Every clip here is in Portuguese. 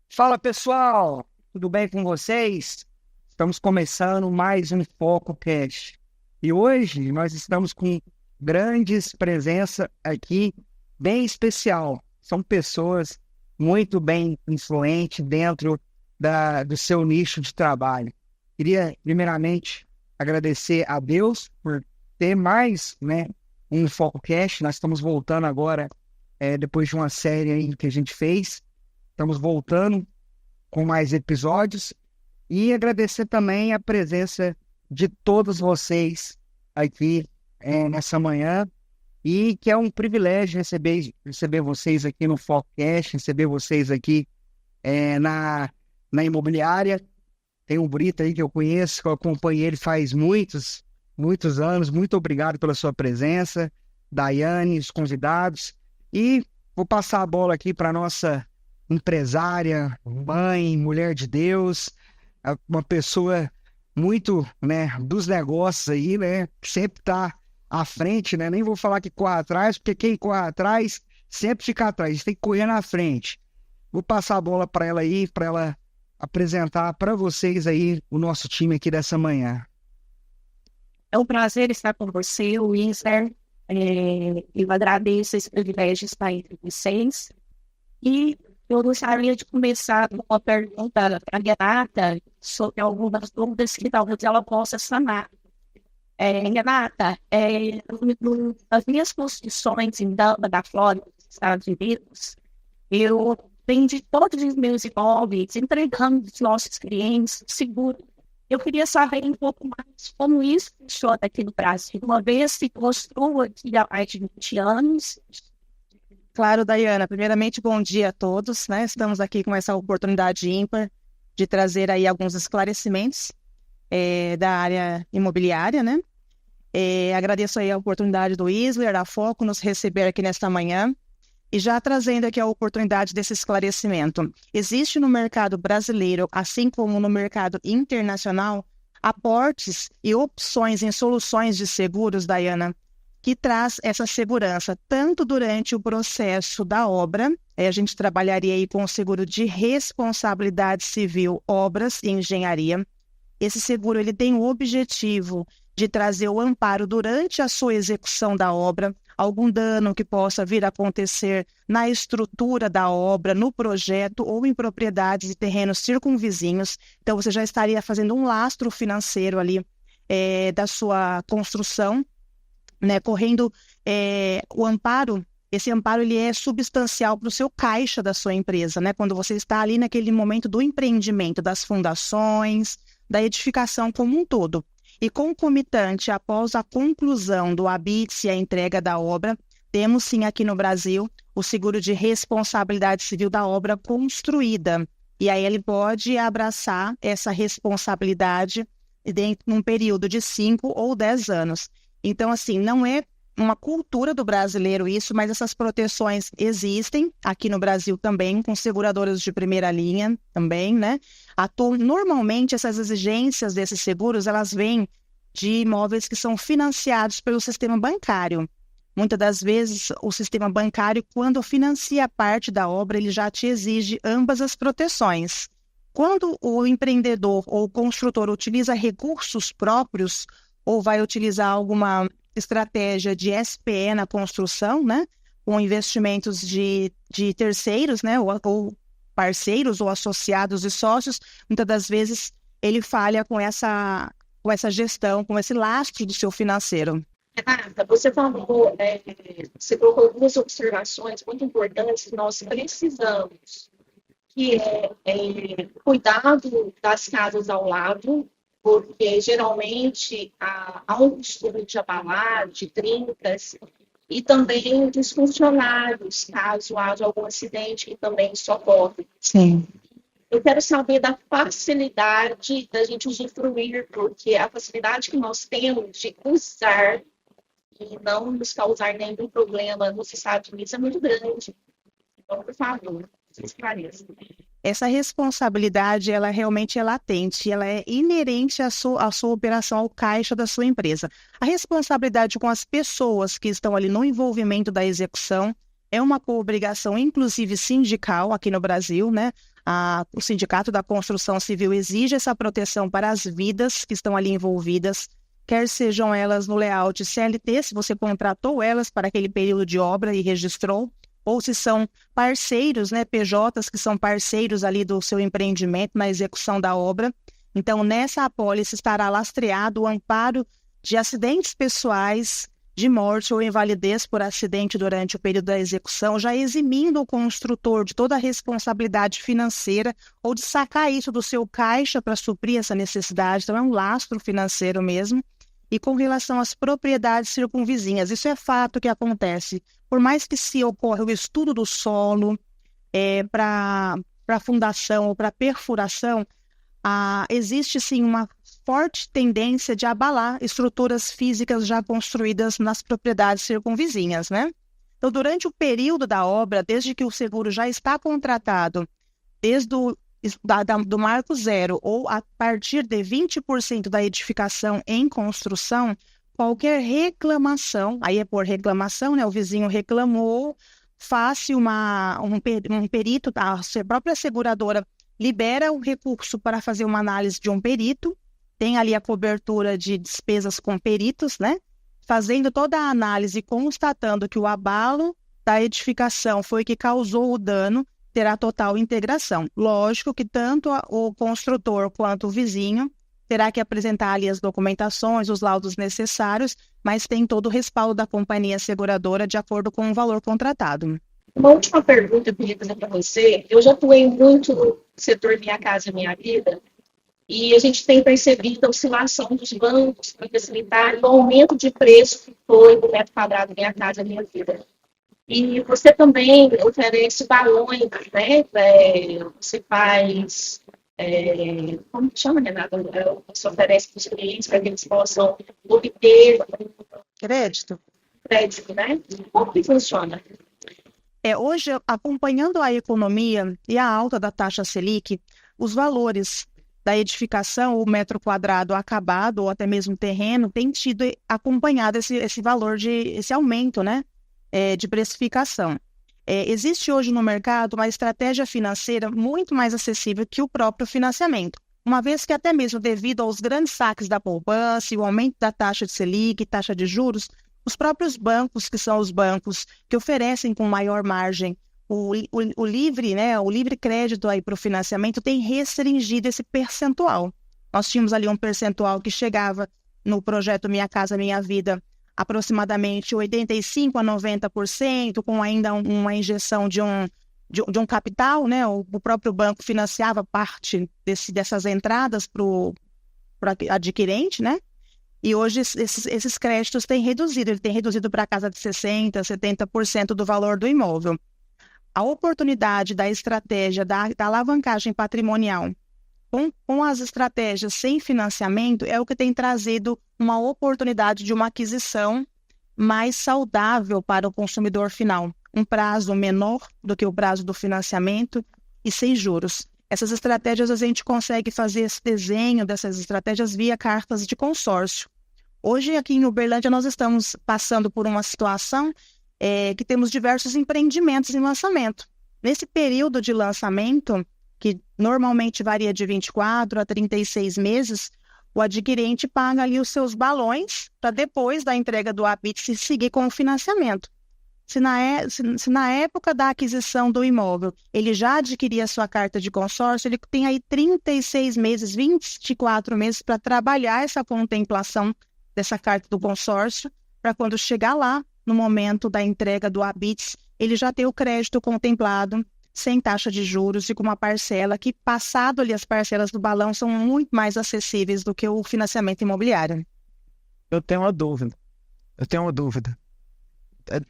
Fala pessoal, tudo bem com vocês? Estamos começando mais um FocoCast e hoje nós estamos com grandes presença aqui, bem especial. São pessoas muito bem influentes dentro do seu nicho de trabalho. Queria primeiramente agradecer a Deus por ter mais, um FocoCast. Nós estamos voltando agora, depois de uma série aí que a gente fez. Estamos voltando com mais episódios e agradecer também a presença de todos vocês aqui nessa manhã, e que é um privilégio receber vocês aqui no FocoCast, receber vocês aqui na imobiliária. Tem um Brito aí que eu conheço, que eu acompanhei ele faz muitos anos. Muito obrigado pela sua presença, Daiane, os convidados. E vou passar a bola aqui para nossa empresária, mãe, mulher de Deus, uma pessoa muito, dos negócios aí, que sempre está à frente, Nem vou falar que corre atrás, porque quem corre atrás sempre fica atrás, a gente tem que correr na frente. Vou passar a bola para ela aí, para ela apresentar para vocês aí o nosso time aqui dessa manhã. É um prazer estar com você, Windsor. Eu agradeço esse privilégio de estar entre vocês. E eu gostaria de começar com uma pergunta para a Renata sobre algumas dúvidas que talvez ela possa sanar. Renata, nas minhas construções em Tampa, da Flórida, nos Estados Unidos, eu vendi todos os meus imóveis, entregando os nossos clientes seguro. Eu queria saber um pouco mais como isso funciona aqui no Brasil. Uma vez que construo aqui há mais de 20 anos. Claro, Daiana. Primeiramente, bom dia a todos, Estamos aqui com essa oportunidade ímpar de trazer aí alguns esclarecimentos da área imobiliária, Agradeço aí a oportunidade do Isler, da Foco, nos receber aqui nesta manhã. E já trazendo aqui a oportunidade desse esclarecimento. Existe no mercado brasileiro, assim como no mercado internacional, aportes e opções em soluções de seguros, Daiana, que traz essa segurança tanto durante o processo da obra. A gente trabalharia aí com o seguro de responsabilidade civil, obras e engenharia. Esse seguro ele tem o objetivo de trazer o amparo durante a sua execução da obra, algum dano que possa vir a acontecer na estrutura da obra, no projeto ou em propriedades e terrenos circunvizinhos. Então, você já estaria fazendo um lastro financeiro ali da sua construção, correndo o amparo. Esse amparo ele é substancial para o seu caixa da sua empresa, quando você está ali naquele momento do empreendimento, das fundações, da edificação como um todo. E concomitante, após a conclusão do habite e a entrega da obra, temos sim aqui no Brasil o seguro de responsabilidade civil da obra construída. E aí ele pode abraçar essa responsabilidade dentro de um período de 5 ou 10 anos. Então, assim, não é uma cultura do brasileiro isso, mas essas proteções existem aqui no Brasil também, com seguradoras de primeira linha também, Normalmente, essas exigências desses seguros, elas vêm de imóveis que são financiados pelo sistema bancário. Muitas das vezes, o sistema bancário, quando financia parte da obra, ele já te exige ambas as proteções. Quando o empreendedor ou o construtor utiliza recursos próprios ou vai utilizar alguma estratégia de SPE na construção, com investimentos de terceiros, ou parceiros ou associados e sócios, muitas das vezes ele falha com essa gestão, com esse lastro do seu financeiro. Renata, você falou, você colocou algumas observações muito importantes que nós precisamos, que cuidado das casas ao lado, porque geralmente há um costume de abalar, de trincas, e também dos funcionários, caso haja algum acidente que também socorre. Sim. Eu quero saber da facilidade da gente usufruir, porque a facilidade que nós temos de usar e não nos causar nenhum problema nos Estados Unidos é muito grande. Então, por favor, se esclareça. essa responsabilidade, ela realmente é latente, ela é inerente à sua operação, ao caixa da sua empresa. A responsabilidade com as pessoas que estão ali no envolvimento da execução é uma obrigação, inclusive sindical, aqui no Brasil, né? O Sindicato da Construção Civil exige essa proteção para as vidas que estão ali envolvidas, quer sejam elas no layout CLT, se você contratou elas para aquele período de obra e registrou, ou se são parceiros, né, PJs que são parceiros ali do seu empreendimento na execução da obra. Então, nessa apólice estará lastreado o amparo de acidentes pessoais, de morte ou invalidez por acidente durante o período da execução, já eximindo o construtor de toda a responsabilidade financeira ou de sacar isso do seu caixa para suprir essa necessidade. Então, é um lastro financeiro mesmo. E com relação às propriedades circunvizinhas, isso é fato que acontece. Por mais que se ocorra o estudo do solo para fundação ou para perfuração, existe sim uma forte tendência de abalar estruturas físicas já construídas nas propriedades circunvizinhas, né? Então, durante o período da obra, desde que o seguro já está contratado, desde do marco zero ou a partir de 20% da edificação em construção, qualquer reclamação, aí é por reclamação, né? O vizinho reclamou, faz um perito, a própria seguradora libera o recurso para fazer uma análise de um perito, tem ali a cobertura de despesas com peritos, né? Fazendo toda a análise, constatando que o abalo da edificação foi que causou o dano, terá total integração. Lógico que tanto o construtor quanto o vizinho terá que apresentar ali as documentações, os laudos necessários, mas tem todo o respaldo da companhia seguradora de acordo com o valor contratado. Uma última pergunta que eu queria fazer para você. Eu já atuei muito no setor Minha Casa Minha Vida e a gente tem percebido a oscilação dos bancos para facilitar o aumento de preço que foi do metro quadrado Minha Casa Minha Vida. E você também oferece balões, né? Você faz, como que chama, Renata? Você oferece para os clientes para que eles possam obter Crédito? crédito, né? Como que funciona? Hoje, acompanhando a economia e a alta da taxa Selic, os valores da edificação, o metro quadrado acabado ou até mesmo terreno, tem tido acompanhado esse valor, esse aumento, né? De precificação. Existe hoje no mercado uma estratégia financeira muito mais acessível que o próprio financiamento, uma vez que até mesmo devido aos grandes saques da poupança e o aumento da taxa de Selic, taxa de juros, os próprios bancos, que são os bancos que oferecem com maior margem o livre, né, o livre crédito aí para o financiamento, tem restringido esse percentual. Nós tínhamos ali um percentual que chegava no projeto Minha Casa Minha Vida aproximadamente 85% a 90%, com ainda uma injeção de um capital, né? O próprio banco financiava parte dessas entradas para o adquirente, né? E hoje esses créditos têm reduzido, ele tem reduzido para casa de 60%, 70% do valor do imóvel. A oportunidade da estratégia da alavancagem patrimonial com as estratégias sem financiamento é o que tem trazido uma oportunidade de uma aquisição mais saudável para o consumidor final. Um prazo menor do que o prazo do financiamento e sem juros. Essas estratégias, a gente consegue fazer esse desenho dessas estratégias via cartas de consórcio. Hoje, aqui em Uberlândia, nós estamos passando por uma situação que temos diversos empreendimentos em lançamento. Nesse período de lançamento, que normalmente varia de 24 a 36 meses, o adquirente paga ali os seus balões para depois da entrega do habite se seguir com o financiamento. Se na época da aquisição do imóvel ele já adquiria a sua carta de consórcio, ele tem aí 36 meses, 24 meses para trabalhar essa contemplação dessa carta do consórcio, para quando chegar lá, no momento da entrega do habite, ele já ter o crédito contemplado, sem taxa de juros e com uma parcela que, passado ali as parcelas do balão, são muito mais acessíveis do que o financiamento imobiliário. Eu tenho uma dúvida.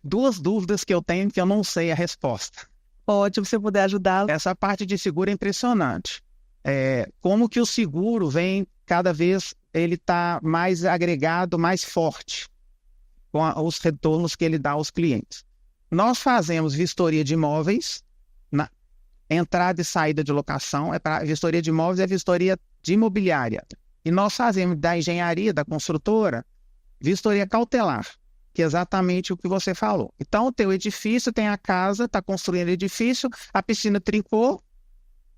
Duas dúvidas que eu tenho que eu não sei a resposta. Pode, se você puder ajudar. Essa parte de seguro é impressionante. Como que o seguro vem cada vez, ele está mais agregado, mais forte com os retornos que ele dá aos clientes. Nós fazemos vistoria de imóveis entrada e saída de locação, é para vistoria de imóveis, é vistoria de imobiliária. E nós fazemos da engenharia, da construtora, vistoria cautelar, que é exatamente o que você falou. Então, tem o edifício, tem a casa, está construindo o edifício, a piscina trincou,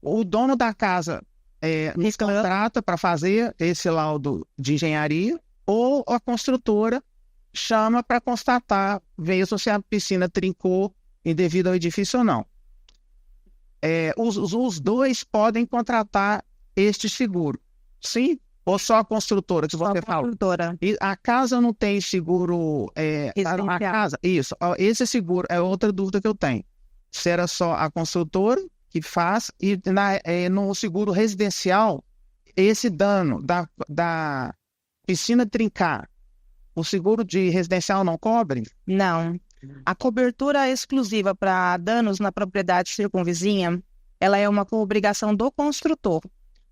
o dono da casa nos contrata para fazer esse laudo de engenharia, ou a construtora chama para constatar, veja se a piscina trincou devido ao edifício ou não. Os dois podem contratar este seguro, sim? Ou só a construtora, que você falou? E a casa não tem seguro... a casa, isso, esse seguro é outra dúvida que eu tenho. Se era só a construtora que faz, e no seguro residencial, esse dano da piscina trincar, o seguro de residencial não cobre? Não. A cobertura exclusiva para danos na propriedade circunvizinha, ela é uma obrigação do construtor.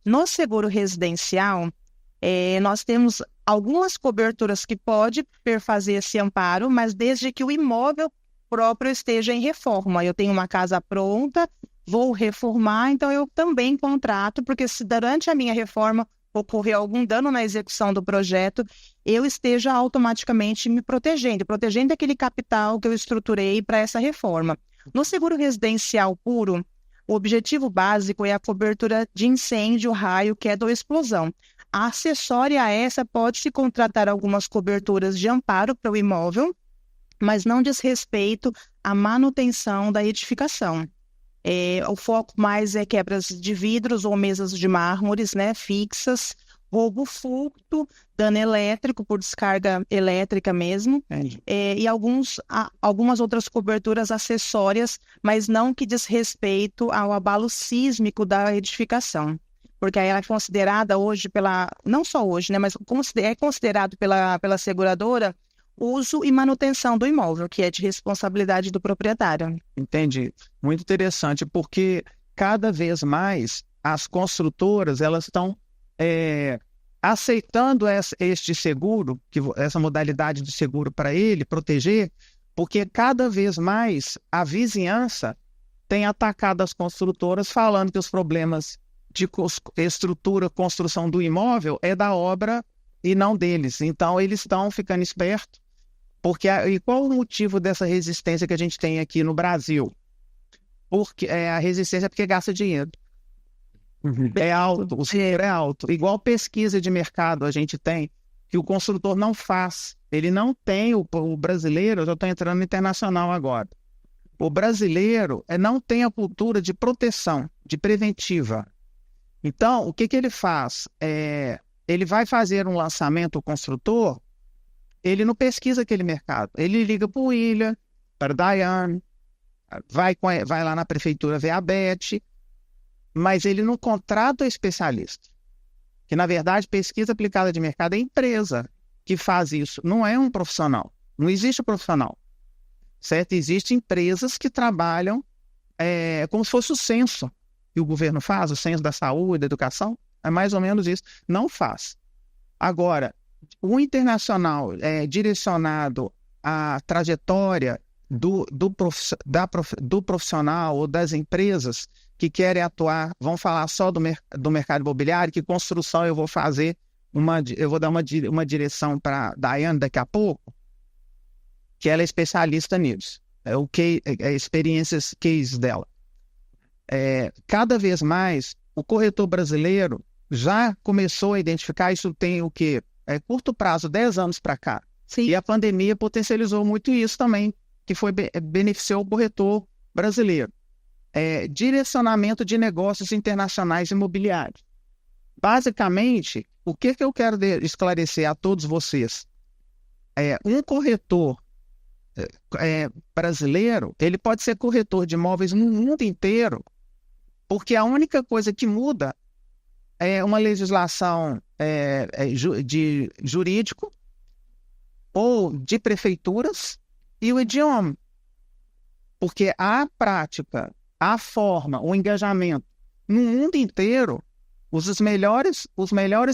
No seguro residencial, nós temos algumas coberturas que pode perfazer esse amparo, mas desde que o imóvel próprio esteja em reforma. Eu tenho uma casa pronta, vou reformar, então eu também contrato, porque se durante a minha reforma ocorrer algum dano na execução do projeto, eu esteja automaticamente me protegendo aquele capital que eu estruturei para essa reforma. No seguro residencial puro, o objetivo básico é a cobertura de incêndio, raio, queda ou explosão. A acessória a essa pode-se contratar algumas coberturas de amparo para o imóvel, mas não diz respeito à manutenção da edificação. O foco mais é quebras de vidros ou mesas de mármores, né, fixas, roubo, furto, dano elétrico por descarga elétrica mesmo, e algumas outras coberturas acessórias, mas não que diz respeito ao abalo sísmico da edificação. Porque ela é considerada hoje não só hoje, né, mas é considerado pela seguradora uso e manutenção do imóvel, que é de responsabilidade do proprietário. Entendi. Muito interessante, porque cada vez mais as construtoras elas estão aceitando este seguro, essa modalidade de seguro para ele proteger, porque cada vez mais a vizinhança tem atacado as construtoras falando que os problemas de estrutura, construção do imóvel é da obra e não deles. Então, eles estão ficando espertos. E qual o motivo dessa resistência que a gente tem aqui no Brasil? Porque a resistência é porque gasta dinheiro. É alto, o dinheiro é alto. Igual pesquisa de mercado a gente tem, que o construtor não faz. Ele não tem, o brasileiro, eu já estou entrando no internacional agora. O brasileiro não tem a cultura de proteção, de preventiva. Então, o que ele faz? Ele vai fazer um lançamento, o construtor, ele não pesquisa aquele mercado. Ele liga para o William, para a Daiane, vai lá na prefeitura ver a Beth, mas ele não contrata o especialista. Que, na verdade, pesquisa aplicada de mercado é a empresa que faz isso. Não é um profissional. Não existe profissional. Certo? Existem empresas que trabalham como se fosse o censo que o governo faz, o censo da saúde, da educação. É mais ou menos isso. Não faz. Agora, o internacional direcionado à trajetória do profissional ou das empresas que querem atuar, vão falar só do mercado imobiliário, que construção eu vou fazer, eu vou dar uma direção para a Daiane daqui a pouco, que ela é especialista nisso. Experiências case dela. Cada vez mais, o corretor brasileiro já começou a identificar, isso tem o quê? Curto prazo, 10 anos para cá. Sim. E a pandemia potencializou muito isso também, que beneficiou o corretor brasileiro. Direcionamento de negócios internacionais imobiliários. Basicamente, o que eu quero esclarecer a todos vocês? Um corretor brasileiro, ele pode ser corretor de imóveis no mundo inteiro, porque a única coisa que muda é uma legislação de jurídico ou de prefeituras e o idioma. Porque a prática, a forma, o engajamento no mundo inteiro, os melhores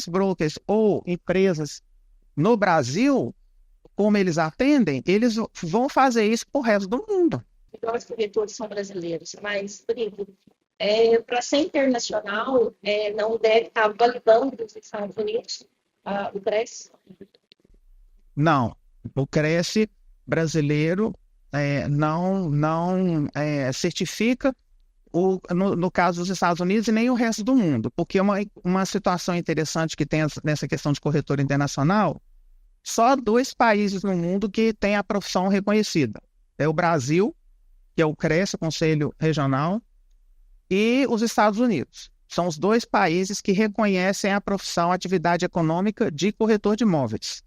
brokers ou empresas no Brasil, como eles atendem, eles vão fazer isso para o resto do mundo. Então, os corretores são brasileiros, mas, Brito, Para ser internacional, não deve estar validando dos Estados Unidos o CRES? Não, o Cresce brasileiro não certifica, no caso dos Estados Unidos, e nem o resto do mundo, porque uma situação interessante que tem nessa questão de corretor internacional, só 2 países no mundo que têm a profissão reconhecida. É o Brasil, que é o CRES, o Conselho Regional, e os Estados Unidos. São os 2 países que reconhecem a profissão, a atividade econômica de corretor de imóveis.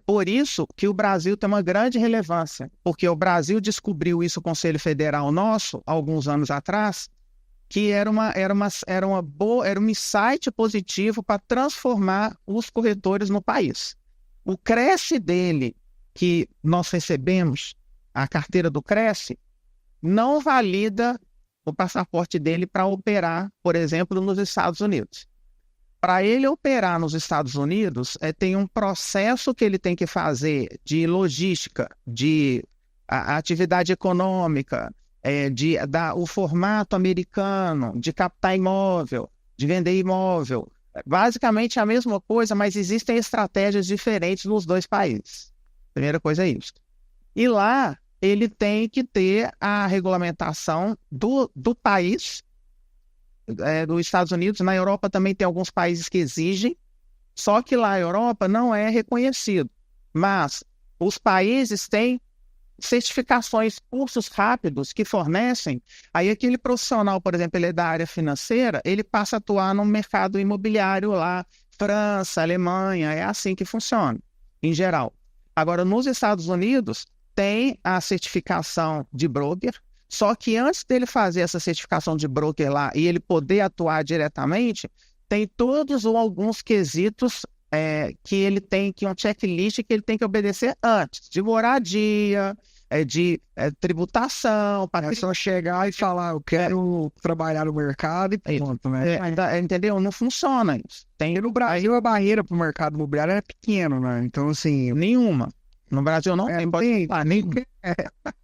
Por isso que o Brasil tem uma grande relevância, porque o Brasil descobriu isso, o Conselho Federal nosso, alguns anos atrás, que era um insight positivo para transformar os corretores no país. O Cresce dele, que nós recebemos, a carteira do Cresce, não valida o passaporte dele para operar, por exemplo, nos Estados Unidos. Para ele operar nos Estados Unidos, tem um processo que ele tem que fazer de logística, de atividade econômica, o formato americano, de captar imóvel, de vender imóvel. Basicamente a mesma coisa, mas existem estratégias diferentes nos 2 países. Primeira coisa é isso. E lá ele tem que ter a regulamentação do país, dos Estados Unidos. Na Europa também tem alguns países que exigem, só que lá na Europa não é reconhecido. Mas os países têm certificações, cursos rápidos que fornecem. Aí aquele profissional, por exemplo, ele é da área financeira, ele passa a atuar no mercado imobiliário lá, França, Alemanha, é assim que funciona, em geral. Agora, nos Estados Unidos, tem a certificação de broker, só que antes dele fazer essa certificação de broker lá e ele poder atuar diretamente, tem todos ou alguns quesitos que ele tem, que um checklist que ele tem que obedecer antes, de moradia, de tributação. É só chegar e falar, eu quero trabalhar no mercado e pronto, né? Entendeu? Não funciona isso. E no Brasil a barreira para o mercado imobiliário é pequena, né? Então, assim... Nenhuma. No Brasil não tem,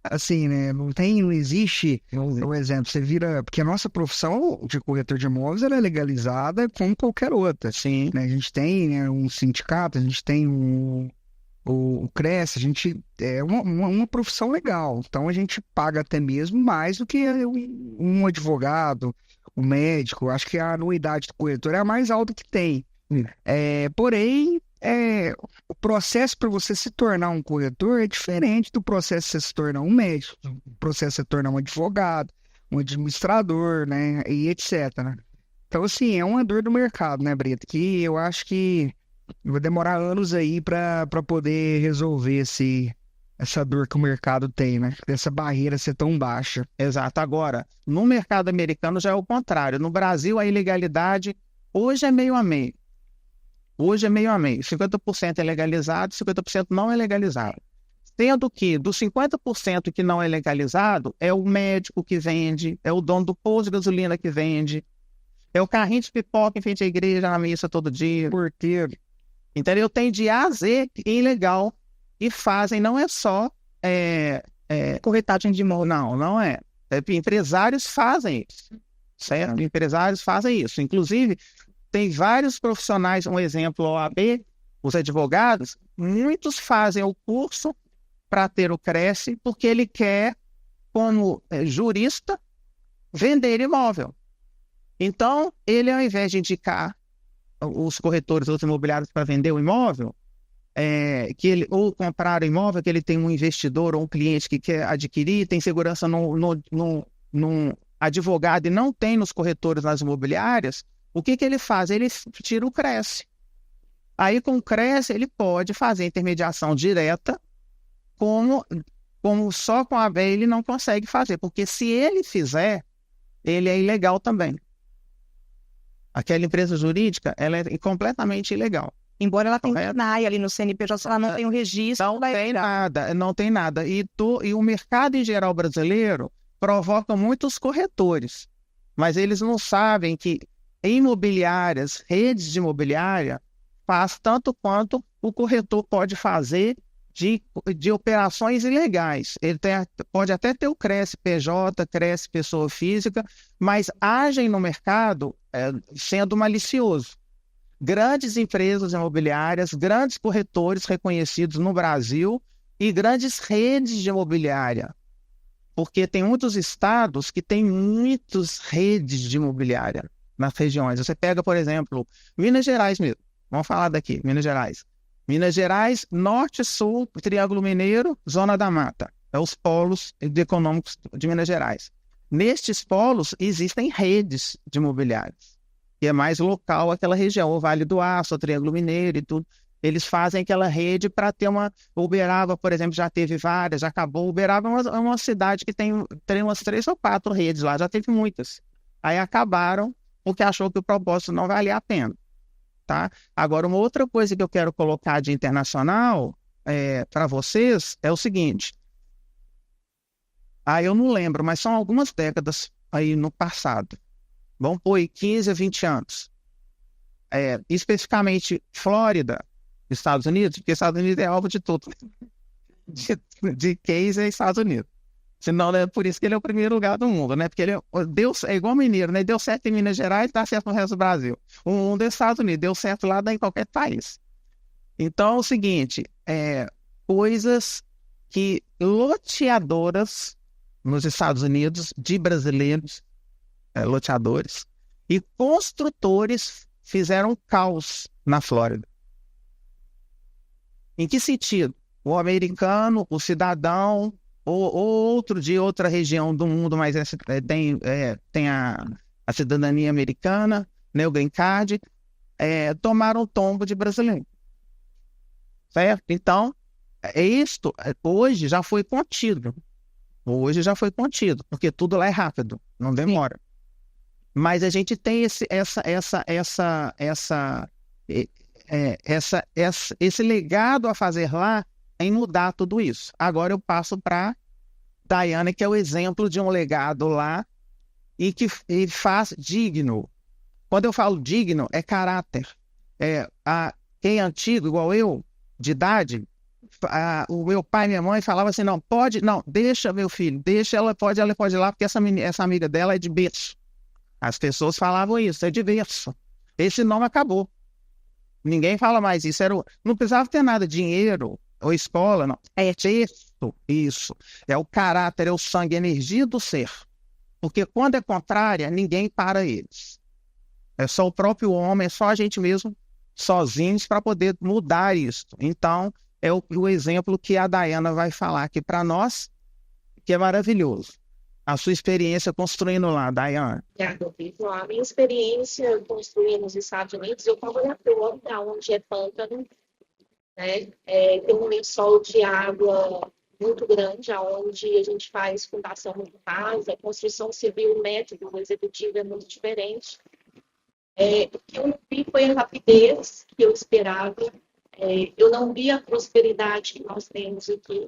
assim, né? Não existe, por exemplo, você vira, porque a nossa profissão de corretor de imóveis ela é legalizada como qualquer outra. Sim. Né? A gente tem, né, um sindicato, a gente tem o CRES, a gente é uma profissão legal. Então a gente paga até mesmo mais do que um advogado, um médico. Acho que a anuidade do corretor é a mais alta que tem. Porém, o processo para você se tornar um corretor é diferente do processo de você se tornar um médico, do processo de você se tornar um advogado, um administrador, né, e etc. Né? Então, assim, é uma dor do mercado, né, Brito? Que eu acho que vai demorar anos aí para poder resolver essa dor que o mercado tem, né? Dessa barreira ser tão baixa. Exato. Agora, no mercado americano já é o contrário. No Brasil, a ilegalidade hoje é meio a meio. Hoje é meio a meio. 50% é legalizado, 50% não é legalizado. Sendo que dos 50% que não é legalizado, é o médico que vende, é o dono do posto de gasolina que vende, é o carrinho de pipoca em frente à igreja na missa todo dia. Porteiro. Entendeu? Tem de A a Z ilegal e fazem, não é só corretagem de imóvel. Não é. Empresários fazem isso, certo? Empresários fazem isso. Inclusive, tem vários profissionais, um exemplo, a OAB, os advogados, muitos fazem o curso para ter o Cresce porque ele quer, como jurista, vender imóvel. Então, ele, ao invés de indicar os corretores, os imobiliários para vender o imóvel, ou comprar o imóvel, que ele tem um investidor ou um cliente que quer adquirir, tem segurança no advogado e não tem nos corretores, nas imobiliárias, o que ele faz? Ele tira o Cresce. Aí, com o Cresce, ele pode fazer intermediação direta, como só com a AB ele não consegue fazer, porque se ele fizer, ele é ilegal também. Aquela empresa jurídica, ela é completamente ilegal. Embora ela tenha CNAE ali no CNPJ, ela não tem um registro. Não tem nada. E o mercado em geral brasileiro provoca muitos corretores, mas eles não sabem que imobiliárias, redes de imobiliária, faz tanto quanto o corretor pode fazer de operações ilegais. Ele pode até ter o Cresce PJ, Cresce pessoa física, mas agem no mercado sendo malicioso. Grandes empresas imobiliárias, grandes corretores reconhecidos no Brasil e grandes redes de imobiliária, porque tem muitos estados que têm muitas redes de imobiliária nas regiões. Você pega, por exemplo, Minas Gerais mesmo. Vamos falar daqui, Minas Gerais. Minas Gerais, Norte, Sul, Triângulo Mineiro, Zona da Mata. É os polos econômicos de Minas Gerais. Nestes polos existem redes de imobiliários, que é mais local aquela região, o Vale do Aço, o Triângulo Mineiro e tudo. Eles fazem aquela rede para ter uma... Uberaba, por exemplo, já teve várias, já acabou. Uberaba é uma cidade que tem umas 3 ou 4 redes lá, já teve muitas. Aí acabaram porque achou que o propósito não valia a pena. Tá? Agora, uma outra coisa que eu quero colocar de internacional para vocês é o seguinte. Eu não lembro, mas são algumas décadas aí no passado. Vamos pôr aí 15 a 20 anos. Especificamente Flórida, Estados Unidos, porque Estados Unidos é alvo de tudo. De case é Estados Unidos. Senão, é por isso que ele é o primeiro lugar do mundo, né? Porque ele é igual mineiro, né? Deu certo em Minas Gerais, dá certo no resto do Brasil. O mundo é Estados Unidos, deu certo lá em qualquer país. Então é o seguinte, coisas que loteadoras nos Estados Unidos, de brasileiros, loteadores, e construtores fizeram caos na Flórida. Em que sentido? O americano, o cidadão, ou outro de outra região do mundo, mas tem a cidadania americana, né, o green card, tomaram o tombo de brasileiro. Certo? Então, isto hoje já foi contido. Hoje já foi contido, porque tudo lá é rápido, não demora. Mas a gente tem esse legado a fazer lá em mudar tudo isso. Agora eu passo para Daiane, que é o exemplo de um legado lá e que faz digno. Quando eu falo digno, é caráter. Quem é antigo, igual eu, de idade, o meu pai e minha mãe falavam assim, não, deixa meu filho, deixa, ela pode ir lá, porque essa amiga dela é de berço. As pessoas falavam isso, é de berço. Esse nome acabou. Ninguém fala mais isso. Não precisava ter nada, dinheiro ou escola, não. É isso. É o caráter, é o sangue, a energia do ser. Porque quando é contrária, ninguém para eles. É só o próprio homem, é só a gente mesmo, sozinhos, para poder mudar isso. Então, é o exemplo que a Daiana vai falar aqui para nós, que é maravilhoso. A sua experiência construindo lá, Daiane. A minha experiência construindo nos Estados Unidos, eu como da onde é pântano, né? Tem um lençol de água muito grande, onde a gente faz fundação de casa, construção civil, método executivo é muito diferente. O que eu vi foi a rapidez que eu esperava. Eu não vi a prosperidade que nós temos aqui.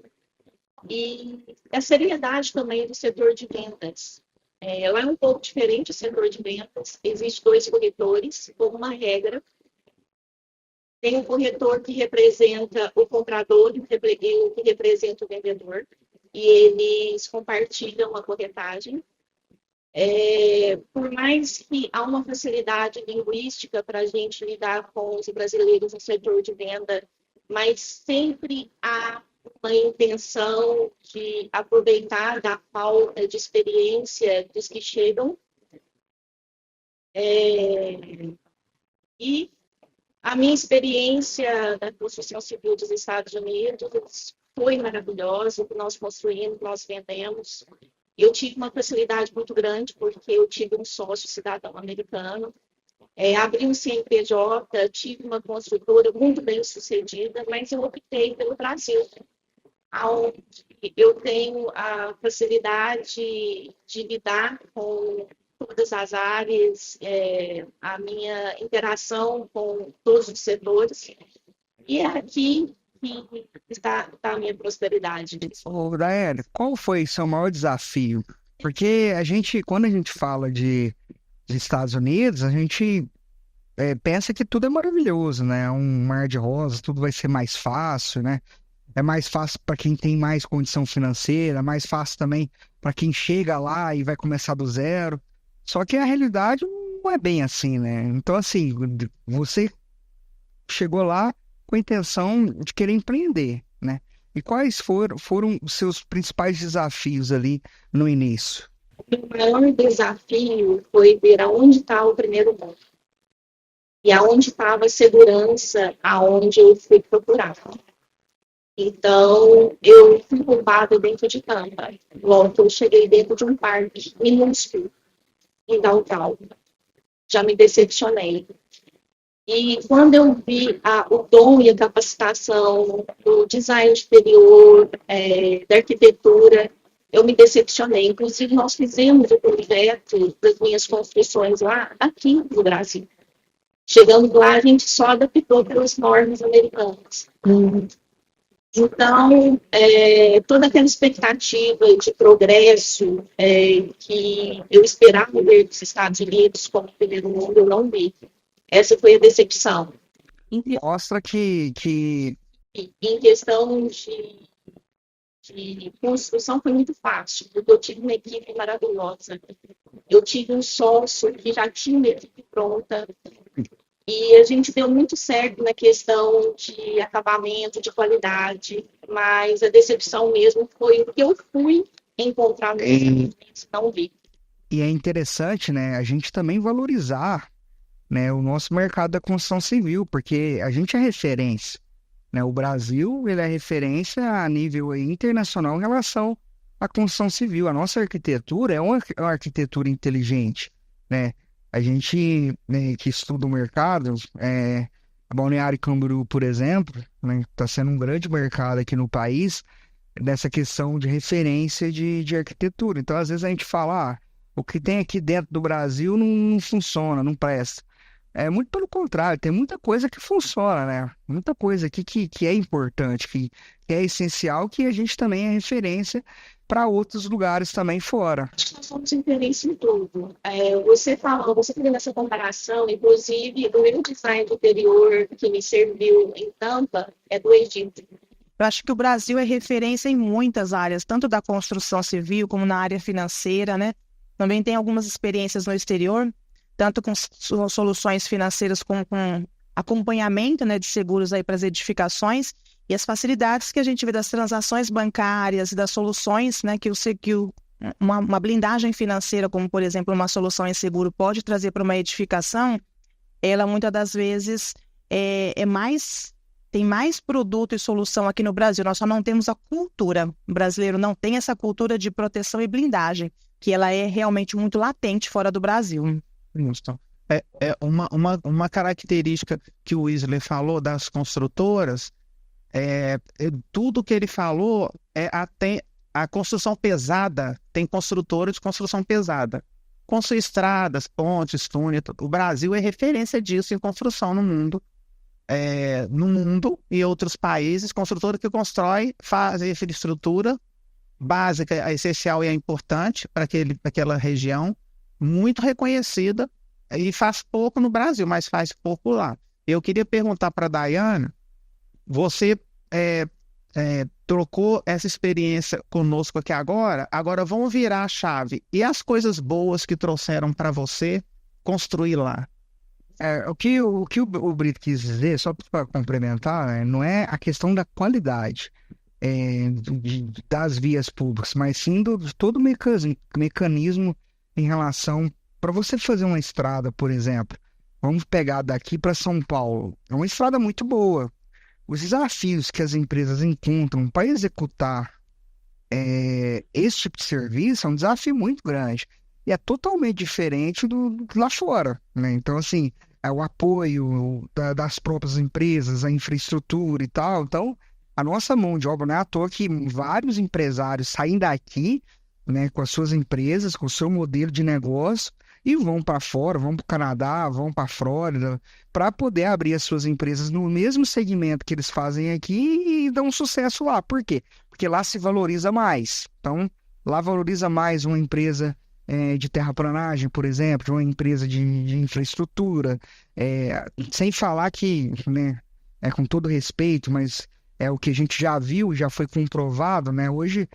E a seriedade também do setor de vendas. Lá é um pouco diferente o setor de vendas. Existem 2 corretores, por uma regra. Tem um corretor que representa o comprador e o que representa o vendedor. E eles compartilham a corretagem. Por mais que há uma facilidade linguística para a gente lidar com os brasileiros no setor de venda, mas sempre há uma intenção de aproveitar da falta de experiência dos que chegam. E a minha experiência da construção civil dos Estados Unidos foi maravilhosa, o que nós construímos, nós vendemos. Eu tive uma facilidade muito grande, porque eu tive um sócio cidadão americano, abri um CNPJ, tive uma construtora muito bem sucedida, mas eu optei pelo Brasil, onde eu tenho a facilidade de lidar com todas as áreas, a minha interação com todos os setores, e é aqui que está a minha prosperidade. Daiane, qual foi seu maior desafio? Porque quando a gente fala de Estados Unidos, a gente pensa que tudo é maravilhoso, né? Um mar de rosas, tudo vai ser mais fácil, né? é mais fácil para quem tem mais condição financeira, mais fácil também para quem chega lá e vai começar do zero. Só que a realidade não é bem assim, né? Então, assim, você chegou lá com a intenção de querer empreender, né? E quais foram os seus principais desafios ali no início? O maior desafio foi ver aonde está o primeiro mundo e aonde estava a segurança, aonde eu fui procurar. Então, eu fui roubada dentro de Tampa. Logo que eu cheguei dentro de um parque minúsculo em downtown. Já me decepcionei. E quando eu vi o dom e a capacitação do design exterior, da arquitetura, eu me decepcionei. Inclusive, nós fizemos o projeto das minhas construções lá, aqui no Brasil. Chegando lá, a gente só adaptou pelas normas americanas. Então, toda aquela expectativa de progresso que eu esperava ver dos Estados Unidos como primeiro mundo, eu não vi. Essa foi a decepção. Mostra que Em questão de construção foi muito fácil, porque eu tive uma equipe maravilhosa. Eu tive um sócio que já tinha uma equipe pronta. E a gente deu muito certo na questão de acabamento, de qualidade, mas a decepção mesmo foi o que eu fui encontrar nos Estados Unidos, não vi. E é interessante, né, a gente também valorizar, né, o nosso mercado da construção civil, porque a gente é referência, né? O Brasil, ele é referência a nível internacional em relação à construção civil. A nossa arquitetura é uma arquitetura inteligente, né? A gente, né, que estuda o mercado, a Balneário Camboriú, por exemplo, né, está sendo um grande mercado aqui no país nessa questão de referência de arquitetura. Então, às vezes a gente fala, o que tem aqui dentro do Brasil não funciona, não presta. É muito pelo contrário, tem muita coisa que funciona, né? Muita coisa aqui que é importante, que é essencial, que a gente também é referência para outros lugares também fora. Acho que nós somos referência em tudo. Você fazendo essa comparação, inclusive, o meu design do interior que me serviu em Tampa é do Egito. Eu acho que o Brasil é referência em muitas áreas, tanto da construção civil como na área financeira, né? Também tem algumas experiências no exterior, tanto com soluções financeiras como com acompanhamento, né, de seguros aí para as edificações e as facilidades que a gente vê das transações bancárias e das soluções, né, que uma blindagem financeira, como por exemplo uma solução em seguro pode trazer para uma edificação, ela muitas das vezes tem mais produto e solução aqui no Brasil. Nós só não temos a cultura. O brasileiro não tem essa cultura de proteção e blindagem, que ela é realmente muito latente fora do Brasil. Winston. Uma característica que o Wesley falou das construtoras, tudo que ele falou a construção pesada, tem construtora de construção pesada. Construir estradas, pontes, túneis. O Brasil é referência disso em construção no mundo. No mundo e outros países, construtora que constrói, faz a infraestrutura básica, essencial e importante para aquela região, muito reconhecida, e faz pouco no Brasil, mas faz pouco lá. Eu queria perguntar para a Daiane, você trocou essa experiência conosco aqui agora vamos virar a chave. E as coisas boas que trouxeram para você construir lá? O que o Brito quis dizer, só para complementar, né, não é a questão da qualidade das vias públicas, mas sim de todo o mecanismo em relação para você fazer uma estrada, por exemplo. Vamos pegar daqui para São Paulo. É uma estrada muito boa. Os desafios que as empresas encontram para executar esse tipo de serviço é um desafio muito grande. E é totalmente diferente do lá fora, né? Então, assim, o apoio das próprias empresas, a infraestrutura e tal. Então, a nossa mão de obra não é à toa que vários empresários saem daqui, né, com as suas empresas, com o seu modelo de negócio e vão para fora, vão para o Canadá, vão para a Flórida, para poder abrir as suas empresas no mesmo segmento que eles fazem aqui e dão sucesso lá. Por quê? Porque lá se valoriza mais. Então, lá valoriza mais uma empresa de terraplanagem, por exemplo, de uma empresa de infraestrutura, sem falar que, né, com todo respeito, mas é o que a gente já viu, já foi comprovado, né? Hoje,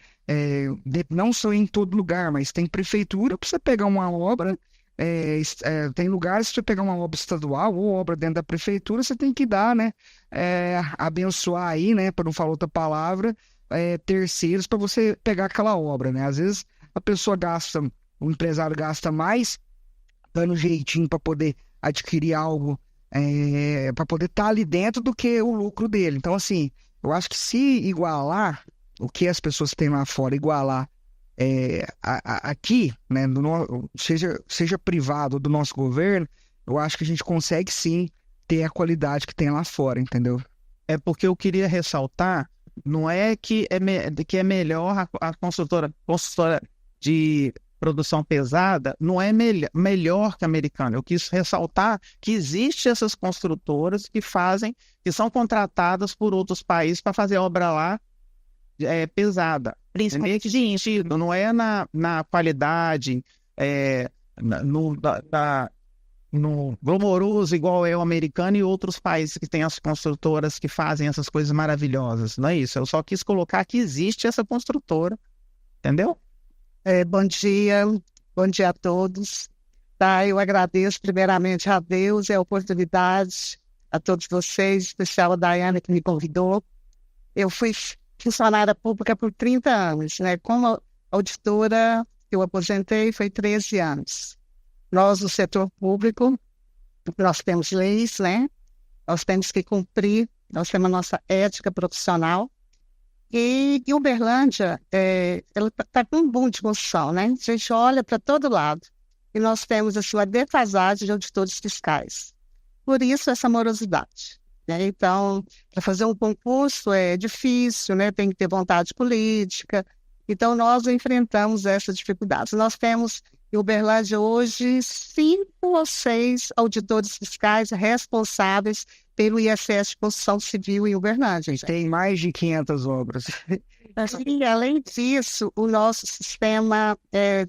não só em todo lugar, mas tem prefeitura para você pegar uma obra, tem lugares para você pegar uma obra estadual ou obra dentro da prefeitura, você tem que dar, né? Abençoar aí, né? Para não falar outra palavra, terceiros para você pegar aquela obra, né? Às vezes a pessoa gasta, o empresário gasta mais, dando jeitinho para poder adquirir algo, para poder estar ali dentro do que o lucro dele. Então, assim, eu acho que se igualar o que as pessoas têm lá fora, igualar aqui, né, seja privado ou do nosso governo, eu acho que a gente consegue sim ter a qualidade que tem lá fora, entendeu? É porque eu queria ressaltar, não é que que é melhor a construtora de produção pesada, não é melhor que a americana. Eu quis ressaltar que existem essas construtoras que são contratadas por outros países para fazer obra lá pesada. Principalmente de sentido, não é na qualidade, no glamouroso igual é o americano e outros países que têm as construtoras que fazem essas coisas maravilhosas. Não é isso. Eu só quis colocar que existe essa construtora, entendeu? Bom dia a todos. Tá, eu agradeço primeiramente a Deus e a oportunidade, a todos vocês, em especial a Daiane que me convidou. Eu fui funcionária pública por 30 anos, né? Como auditora, eu aposentei, foi 13 anos. Nós, no setor público, nós temos leis, né? Nós temos que cumprir, nós temos a nossa ética profissional. E Uberlândia, ela está com um boom de construção, né? A gente olha para todo lado e nós temos assim, uma defasagem de auditores fiscais. Por isso, essa morosidade. Né? Então, para fazer um concurso é difícil, né? Tem que ter vontade política. Então, nós enfrentamos essas dificuldades. Nós temos em Uberlândia hoje 5 ou 6 auditores fiscais responsáveis pelo ISS de Construção Civil em Uberlândia. Tem mais de 500 obras. E, além disso, o nosso sistema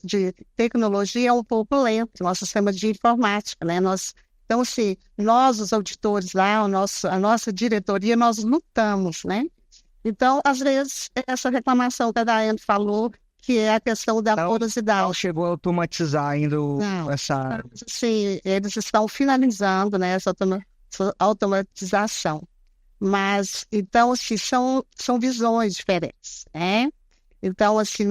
de tecnologia é um pouco lento, nosso sistema de informática, né? Então, assim, nós, os auditores lá, a nossa diretoria, nós lutamos, né? Então, às vezes, essa reclamação que a Daiane falou, que é a questão da morosidade. Não chegou a automatizar ainda essa... Sim, eles estão finalizando, né, essa automatização. Mas, então, assim, são visões diferentes, né? Então, assim,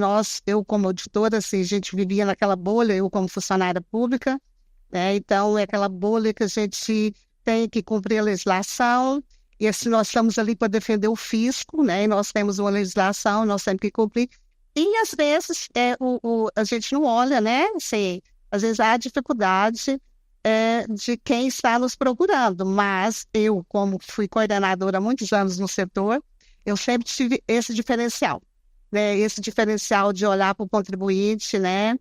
eu como auditora, assim, a gente vivia naquela bolha, eu como funcionária pública, né? Então, é aquela bolha que a gente tem que cumprir a legislação, e assim, nós estamos ali para defender o fisco, né? E nós temos uma legislação, nós temos que cumprir. E, às vezes, a gente não olha, né? Assim, às vezes há dificuldade de quem está nos procurando, mas eu, como fui coordenadora há muitos anos no setor, eu sempre tive esse diferencial, né? Esse diferencial de olhar para o contribuinte, né?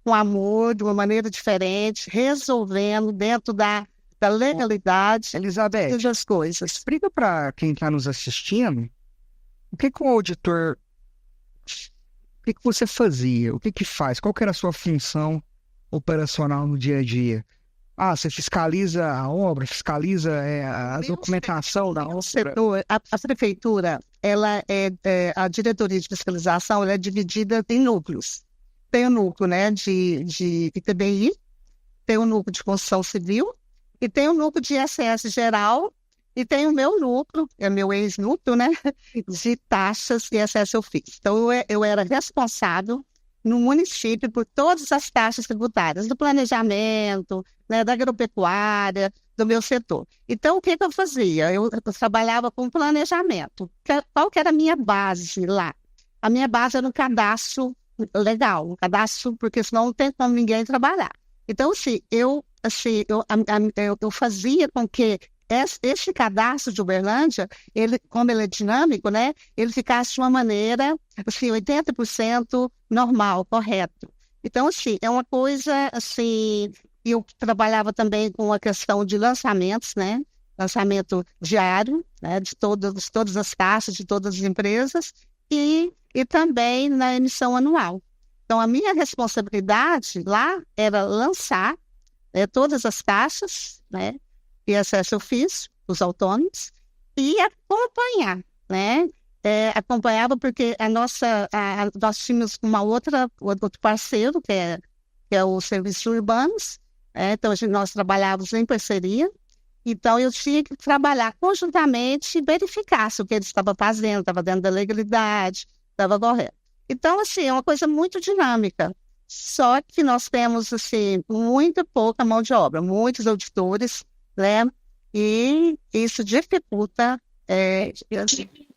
Com amor, de uma maneira diferente, resolvendo dentro da legalidade. Elizabeth, das coisas. Explica para quem está nos assistindo o que o auditor, o que você fazia, o que faz, qual que era a sua função operacional no dia a dia. Você fiscaliza a obra, fiscaliza a documentação da obra? A prefeitura, a diretoria de fiscalização, ela é dividida em núcleos. Tem o núcleo, né, de ITBI, tem o núcleo de construção civil, e tem o núcleo de ISS geral, e tem o meu núcleo, é meu ex-núcleo, né, de taxas e ISS eu fiz. Então, eu era responsável no município por todas as taxas tributárias, do planejamento, né, da agropecuária, do meu setor. Então, o que eu fazia? Eu trabalhava com planejamento. Qual que era a minha base lá? A minha base era um cadastro legal, um cadastro, porque senão não tem como ninguém trabalhar. Então, eu fazia com que esse cadastro de Uberlândia, como ele é dinâmico, né, ele ficasse de uma maneira, assim, 80% normal, correto. Então, assim, é uma coisa, assim, eu trabalhava também com a questão de lançamentos, né, lançamento diário, né, de todas as taxas, de todas as empresas, e também na emissão anual. Então, a minha responsabilidade lá era lançar todas as taxas, né, ISS eu fiz, os autônomos, e acompanhar, né? Acompanhava porque nós tínhamos outro parceiro, que é o Serviços Urbanos, então nós trabalhávamos em parceria, então eu tinha que trabalhar conjuntamente e verificar se o que ele estava fazendo estava dentro da legalidade, estava correto. Então, assim, é uma coisa muito dinâmica, só que nós temos, assim, muito pouca mão de obra, muitos auditores, né? E isso dificulta.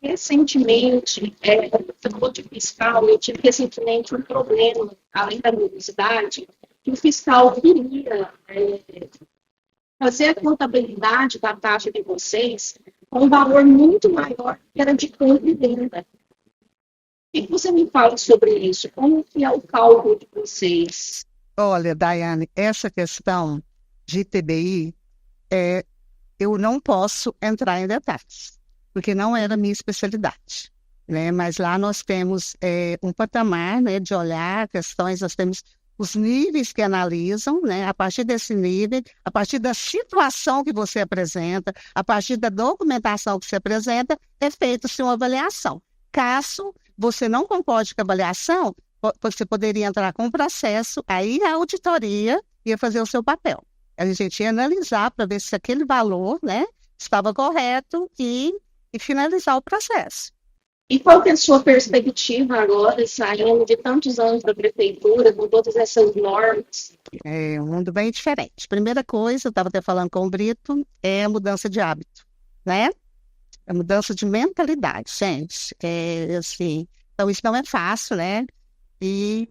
Recentemente, você falou de fiscal, eu tive recentemente um problema, além da morosidade, que o fiscal queria fazer a contabilidade da taxa de vocês com um valor muito maior que era de compra e venda. O que você me fala sobre isso? Como que é o cálculo de vocês? Olha, Daiane, essa questão de TBI, eu não posso entrar em detalhes, porque não era minha especialidade, né? Mas lá nós temos um patamar, né, de olhar questões, nós temos os níveis que analisam, né? A partir desse nível, a partir da situação que você apresenta, a partir da documentação que você apresenta, é feita-se uma avaliação. Caso você não concorde com a avaliação, você poderia entrar com um processo, aí a auditoria ia fazer o seu papel. A gente ia analisar para ver se aquele valor, né, estava correto e finalizar o processo. E qual que é a sua perspectiva agora, saindo de tantos anos da prefeitura, com todas essas normas? É um mundo bem diferente. Primeira coisa, eu estava até falando com o Brito, é a mudança de hábito, né? A mudança de mentalidade, gente. Assim, então, isso não é fácil, né? E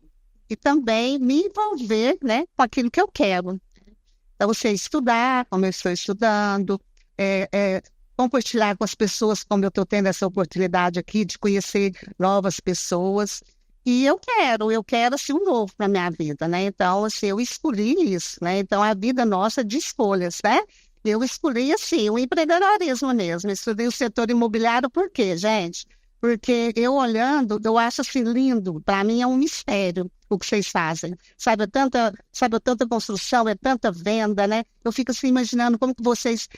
também me envolver, né, com aquilo que eu quero. Então, você estudar, como eu estou estudando, compartilhar com as pessoas, como eu estou tendo essa oportunidade aqui de conhecer novas pessoas. E eu quero assim, um novo para a minha vida, né? Então, assim, eu escolhi isso, né? Então, a vida nossa de escolhas, né? Eu escolhi, assim, o empreendedorismo mesmo. Estudei o setor imobiliário, por quê, gente? Porque eu olhando, eu acho assim lindo, para mim é um mistério o que vocês fazem. Sabe, tanta construção, é tanta venda, né? Eu fico assim imaginando como que vocês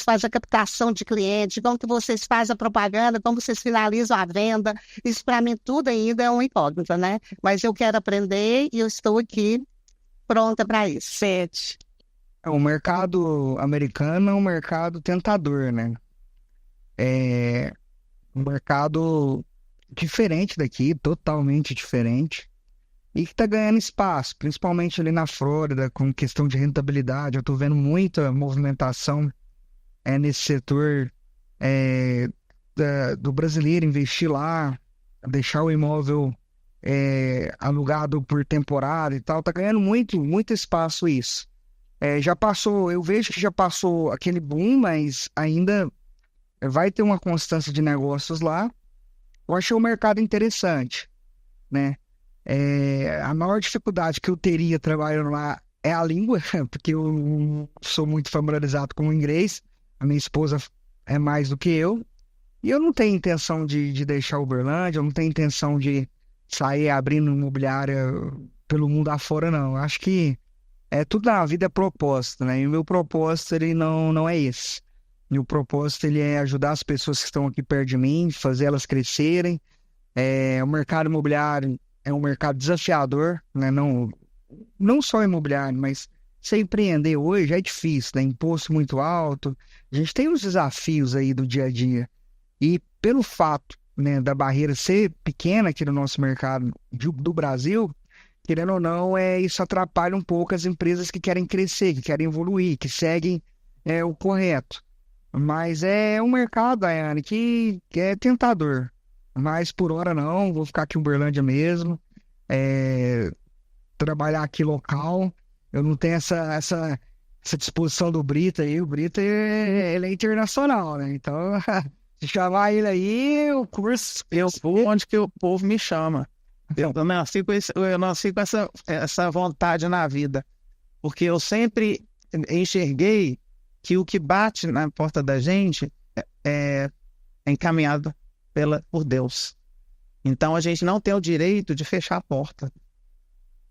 fazem a captação de clientes, como que vocês fazem a propaganda, como vocês finalizam a venda. Isso para mim tudo ainda é uma incógnita, né? Mas eu quero aprender e eu estou aqui pronta para isso. Sete. O mercado americano é um mercado tentador, né? É um mercado diferente daqui, totalmente diferente, e que está ganhando espaço, principalmente ali na Flórida, com questão de rentabilidade. Eu estou vendo muita movimentação nesse setor do brasileiro investir lá, deixar o imóvel alugado por temporada e tal. Está ganhando muito espaço isso. Já passou, eu vejo que já passou aquele boom, mas ainda vai ter uma constância de negócios lá. Eu achei o mercado interessante, né? A maior dificuldade que eu teria trabalhando lá é a língua, porque eu não sou muito familiarizado com o inglês. A minha esposa é mais do que eu. E eu não tenho intenção de deixar Uberlândia, eu não tenho intenção de sair abrindo imobiliária pelo mundo afora, não. Eu acho que tudo na vida é propósito, né? E o meu propósito, ele não é esse. E o propósito, ele é ajudar as pessoas que estão aqui perto de mim, fazer elas crescerem. O mercado imobiliário é um mercado desafiador, né? Não só imobiliário, mas você empreender hoje é difícil, né? Imposto muito alto. A gente tem os desafios aí do dia a dia. E pelo fato, né, da barreira ser pequena aqui no nosso mercado do Brasil, querendo ou não, isso atrapalha um pouco as empresas que querem crescer, que querem evoluir, que seguem o correto. Mas é um mercado, Daiane, que é tentador. Mas por hora não, vou ficar aqui em Uberlândia mesmo. Trabalhar aqui local. Eu não tenho essa disposição do Brito aí. O Brito ele é internacional, né? Então, se chamar ele aí, o curso. Eu vou onde que o povo me chama. Eu nasci com essa vontade na vida. Porque eu sempre enxerguei que o que bate na porta da gente é encaminhado por Deus. Então a gente não tem o direito de fechar a porta.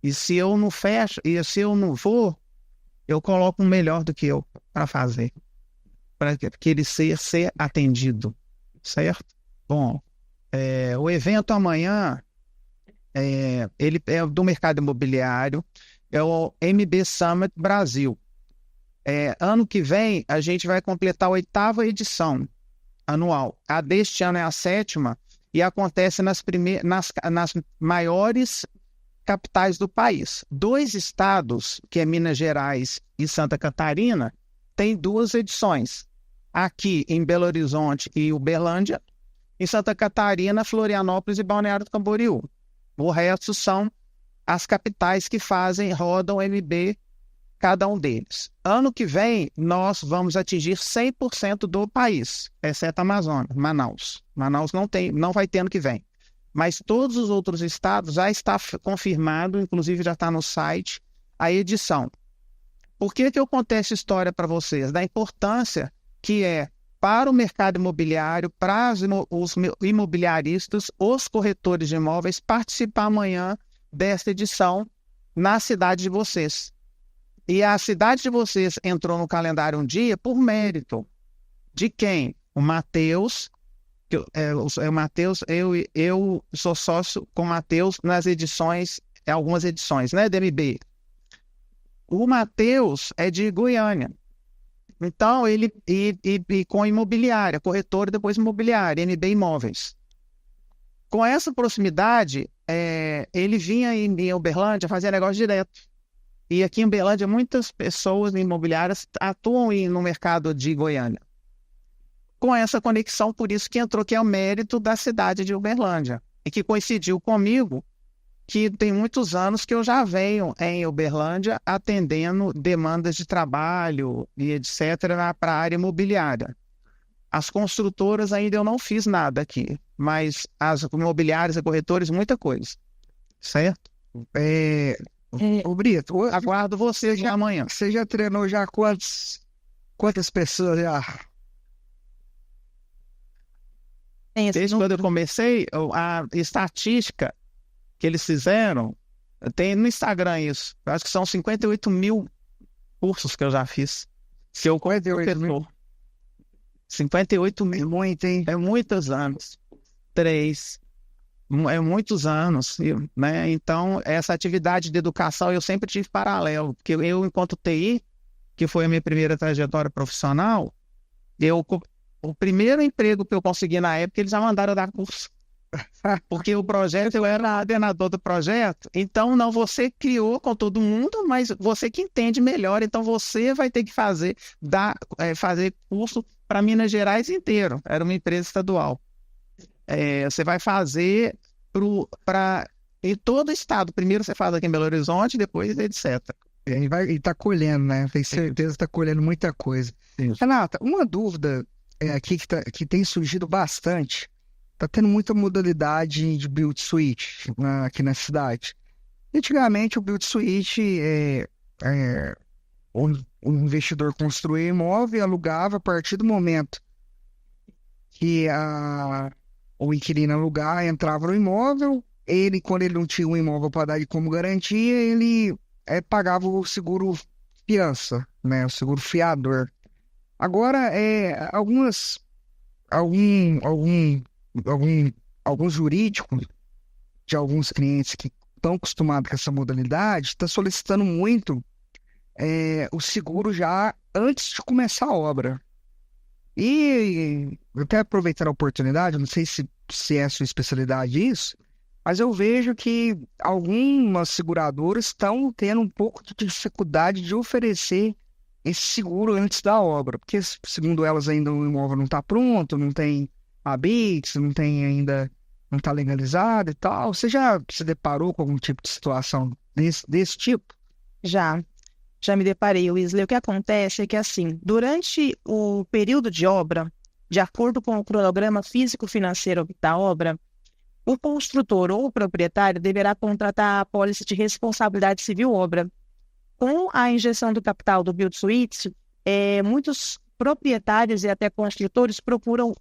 E se eu não fecho, e se eu não vou, eu coloco um melhor do que eu para fazer. Para que ele ser atendido. certo? Bom, o evento amanhã, ele é do mercado imobiliário, é o MB Summit Brasil. Ano que vem, a gente vai completar a 8ª edição anual. A deste ano é a 7ª e acontece nas maiores capitais do país. 2 estados, que é Minas Gerais e Santa Catarina, têm 2 edições. Aqui em Belo Horizonte e Uberlândia, em Santa Catarina, Florianópolis e Balneário do Camboriú. O resto são as capitais que rodam MB, cada um deles. Ano que vem, nós vamos atingir 100% do país, exceto a Amazônia, Manaus. Manaus não vai ter ano que vem. Mas todos os outros estados já está confirmado, inclusive já está no site, a edição. Por que eu contei essa história para vocês? Da importância que é para o mercado imobiliário, para os imobiliaristas, os corretores de imóveis, participar amanhã desta edição na cidade de vocês. E a cidade de vocês entrou no calendário um dia por mérito de quem? O Matheus, eu sou sócio com o Matheus nas edições, algumas edições, né, DMB. O Matheus é de Goiânia. Então, ele com imobiliária, corretora, depois imobiliária, MB Imóveis. Com essa proximidade, ele vinha em Uberlândia fazer negócio direto. E aqui em Uberlândia, muitas pessoas imobiliárias atuam no mercado de Goiânia. Com essa conexão, por isso que entrou, que é o mérito da cidade de Uberlândia. E que coincidiu comigo, que tem muitos anos que eu já venho em Uberlândia atendendo demandas de trabalho e etc. para a área imobiliária. As construtoras ainda eu não fiz nada aqui, mas as imobiliárias e corretores, muita coisa. Certo? Ô Brito, Aguardo você já amanhã. você já treinou já quantas pessoas já? Desde quando eu comecei, a estatística que eles fizeram, tem no Instagram isso. Eu acho que são 58 mil cursos que eu já fiz. Se eu 58 mil? 58 mil. É muito, hein? É muitos anos. 3. É muitos anos, né? Então, essa atividade de educação eu sempre tive paralelo, porque eu, enquanto TI, que foi a minha primeira trajetória profissional, o primeiro emprego que eu consegui na época, eles já mandaram eu dar curso. Porque o projeto, eu era coordenador do projeto, então não, você criou com todo mundo, mas você que entende melhor, então você vai ter que fazer curso para Minas Gerais inteiro, era uma empresa estadual. Você vai fazer em todo o estado. Primeiro você faz aqui em Belo Horizonte, depois etc. E está colhendo, né? Tenho certeza que está colhendo muita coisa. Isso. Renata, uma dúvida aqui que tem surgido bastante. Está tendo muita modalidade de build suite aqui na cidade. Antigamente, o build suite o investidor construía imóvel e alugava a partir do momento que o inquilino alugar, entrava no imóvel, quando ele não tinha um imóvel para dar como garantia, ele pagava o seguro fiança, né, o seguro fiador. Agora, alguns jurídicos de alguns clientes que estão acostumados com essa modalidade, estão solicitando muito o seguro já antes de começar a obra. E eu quero aproveitar a oportunidade, não sei se é a sua especialidade isso, mas eu vejo que algumas seguradoras estão tendo um pouco de dificuldade de oferecer esse seguro antes da obra, porque segundo elas ainda o imóvel não está pronto, não tem habites, não está legalizado e tal. Você já se deparou com algum tipo de situação desse tipo? Já me deparei, Wesley. O que acontece é que, assim, durante o período de obra, de acordo com o cronograma físico-financeiro da obra, o construtor ou o proprietário deverá contratar a apólice de responsabilidade civil obra. Com a injeção do capital do Build Suite, muitos proprietários e até construtores procuram,